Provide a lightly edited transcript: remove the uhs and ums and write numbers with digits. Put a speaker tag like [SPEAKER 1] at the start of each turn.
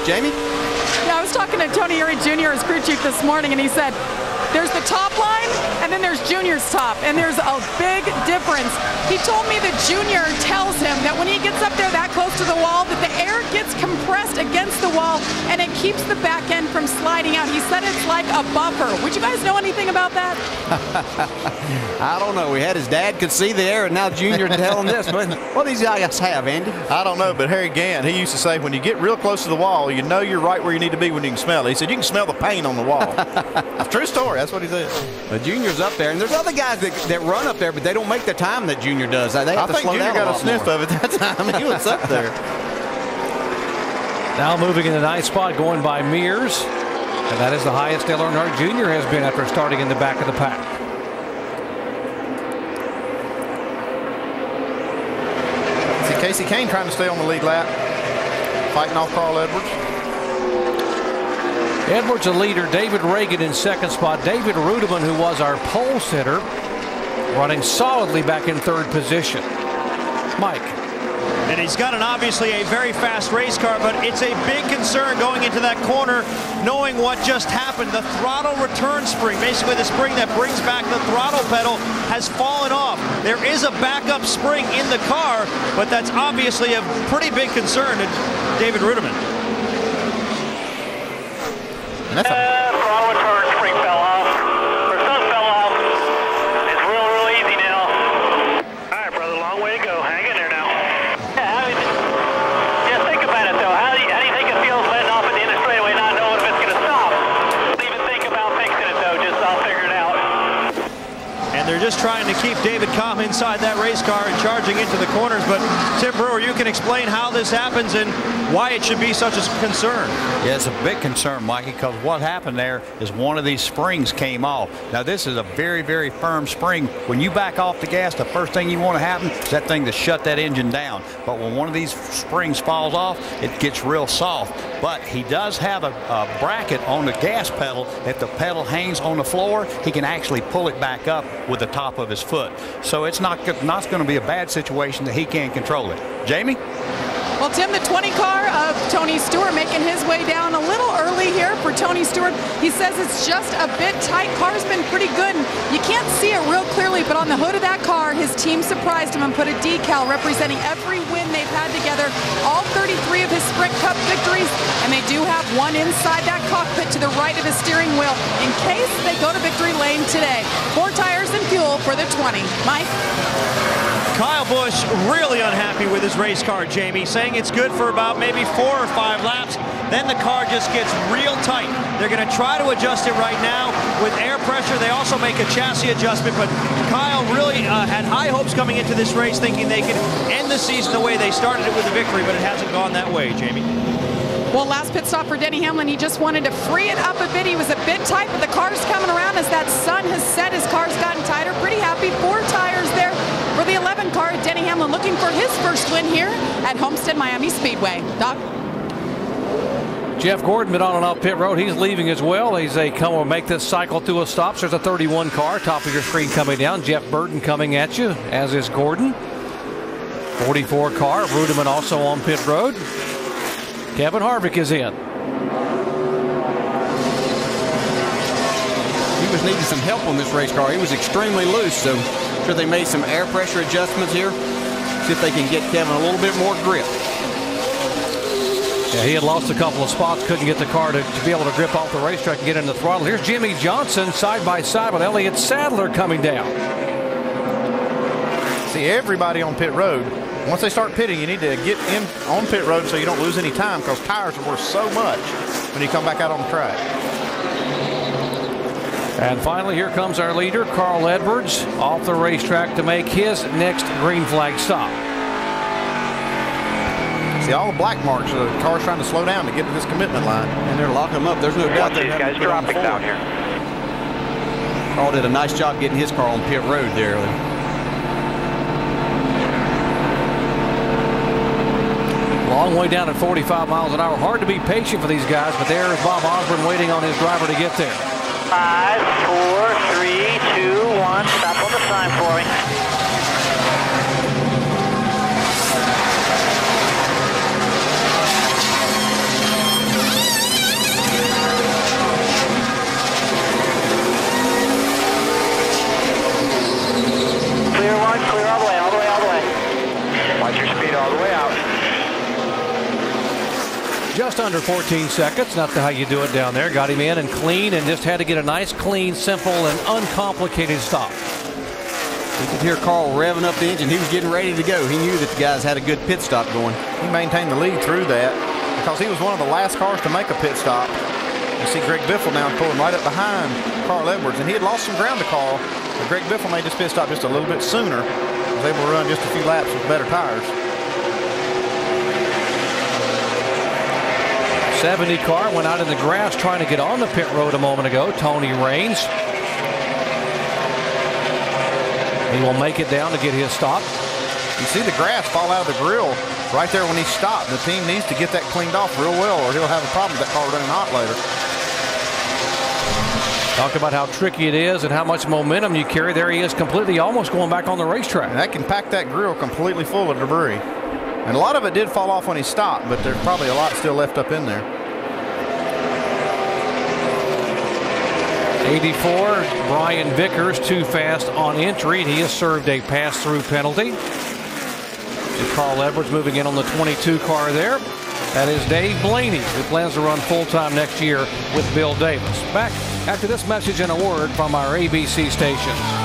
[SPEAKER 1] Jamie?
[SPEAKER 2] Yeah, I was talking to Tony Erie Jr., his crew chief, this morning, and he said, there's the top line, and then there's Junior's top, and there's a big difference. He told me that Junior tells him that when he gets up there that close to the wall, that the air gets compressed against the wall, and it keeps the back end from sliding out. He said it's like a buffer. Would you guys know anything about that?
[SPEAKER 1] I don't know. We had his dad could see the air, and now Junior telling this. But what do these guys have, Andy?
[SPEAKER 3] I don't know, but Harry Gann, he used to say, when you get real close to the wall, you know you're right where you need to be when you can smell it. He said, you can smell the paint on the wall. True story. That's what he said.
[SPEAKER 1] The Junior's up there, and there's other guys that run up there, but they don't make the time that Junior does. They have to slow down. I think Junior got a sniff of it that time. He was up there.
[SPEAKER 4] Now moving in the ninth spot, going by Mears, and that is the highest Dale Earnhardt Jr. has been after starting in the back of the pack.
[SPEAKER 3] See Casey Kane trying to stay on the lead lap, fighting off Carl Edwards.
[SPEAKER 4] Edwards a leader, David Reagan in second spot. David Rudeman, who was our pole sitter, running solidly back in third position. Mike.
[SPEAKER 5] And he's got obviously a very fast race car, but it's a big concern going into that corner, knowing what just happened. The throttle return spring, basically the spring that brings back the throttle pedal, has fallen off. There is a backup spring in the car, but that's obviously a pretty big concern to David Rudeman.
[SPEAKER 6] Throttle return spring fell off, or some fell off. It's real easy now. All right, brother, long way to go. Hang in there now. Yeah, just think about it, though. How do you think it feels letting off at the end of the straightaway, not knowing if it's going to stop? Don't even think about fixing it, though. Just I'll figure it out.
[SPEAKER 5] And they're just trying to keep David calm inside that race car and charging into the corners. But Tim Brewer, you can explain how this happens and why it should be such a concern.
[SPEAKER 7] Yeah, it's a big concern, Mikey, because what happened there is one of these springs came off. Now, this is a very, very firm spring. When you back off the gas, the first thing you want to happen is that thing to shut that engine down. But when one of these springs falls off, it gets real soft. But he does have a bracket on the gas pedal. If the pedal hangs on the floor, he can actually pull it back up with the top of his foot. So it's not going to be a bad situation that he can't control it. Jamie?
[SPEAKER 2] Well, Tim, the 20 car of Tony Stewart making his way down a little early here for Tony Stewart. He says it's just a bit tight. Car's been pretty good. And you can't see it real clearly, but on the hood of that car, his team surprised him and put a decal representing every win they've had together, all 33 of his Sprint Cup victories, and they do have one inside that cockpit to the right of his steering wheel in case they go to victory lane today. 4 tires and fuel for the 20. Mike?
[SPEAKER 5] Kyle Busch really unhappy with his race car, Jamie, saying it's good for about maybe 4 or 5 laps. Then the car just gets real tight. They're going to try to adjust it right now with air pressure. They also make a chassis adjustment, but Kyle really had high hopes coming into this race, thinking they could end the season the way they started it with a victory, but it hasn't gone that way, Jamie.
[SPEAKER 2] Well, last pit stop for Denny Hamlin, he just wanted to free it up a bit. He was a bit tight, but the car's coming around as that sun has set. His car's gotten tighter. Pretty happy. 4 tires there for the 11 car. Denny Hamlin looking for his first win here at Homestead-Miami Speedway. Doc?
[SPEAKER 4] Jeff Gordon been on and off pit road. He's leaving as well. They come and make this cycle through a stop. So there's a 31 car, top of your screen coming down. Jeff Burton coming at you, as is Gordon. 44 car, Rudeman also on pit road. Kevin Harvick is in.
[SPEAKER 1] He was needing some help on this race car. He was extremely loose, so I'm sure they made some air pressure adjustments here. See if they can get Kevin a little bit more grip.
[SPEAKER 4] Yeah, he had lost a couple of spots, couldn't get the car to be able to grip off the racetrack and get in the throttle. Here's Jimmy Johnson side by side with Elliott Sadler coming down.
[SPEAKER 3] See, everybody on pit road, once they start pitting, you need to get in on pit road so you don't lose any time, because tires are worth so much when you come back out on the track.
[SPEAKER 4] And finally, here comes our leader, Carl Edwards, off the racetrack to make his next green flag stop.
[SPEAKER 3] See, all the black marks, the car's trying to slow down to get to this commitment line.
[SPEAKER 1] And they're locking them up. There's no doubt
[SPEAKER 6] Watch these guys dropping down here.
[SPEAKER 1] Carl did a nice job getting his car on pit road there.
[SPEAKER 4] Long way down at 45 miles an hour. Hard to be patient for these guys, but there is Bob Osborne waiting on his driver to get there.
[SPEAKER 6] 5, 4, 3, 2, 1. Stop on the sign for me.
[SPEAKER 4] Just under 14 seconds. Not how you do it down there. Got him in and clean, and just had to get a nice, clean, simple, and uncomplicated stop.
[SPEAKER 1] You could hear Carl revving up the engine. He was getting ready to go. He knew that the guys had a good pit stop going.
[SPEAKER 3] He maintained the lead through that because he was one of the last cars to make a pit stop. You see Greg Biffle now pulling right up behind Carl Edwards, and he had lost some ground to Carl, but Greg Biffle made this pit stop just a little bit sooner. He was able to run just a few laps with better tires.
[SPEAKER 4] 70 car went out in the grass trying to get on the pit road a moment ago. Tony Raines. He will make it down to get his stop.
[SPEAKER 3] You see the grass fall out of the grill right there when he stopped. The team needs to get that cleaned off real well, or he'll have a problem with that car running hot later.
[SPEAKER 4] Talk about how tricky it is and how much momentum you carry. There he is, completely almost going back on the racetrack.
[SPEAKER 3] And that can pack that grill completely full of debris. And a lot of it did fall off when he stopped, but there's probably a lot still left up in there.
[SPEAKER 4] 84, Brian Vickers, too fast on entry. He has served a pass-through penalty. And Carl Edwards moving in on the 22 car there. That is Dave Blaney, who plans to run full-time next year with Bill Davis. Back after this message and a word from our ABC stations.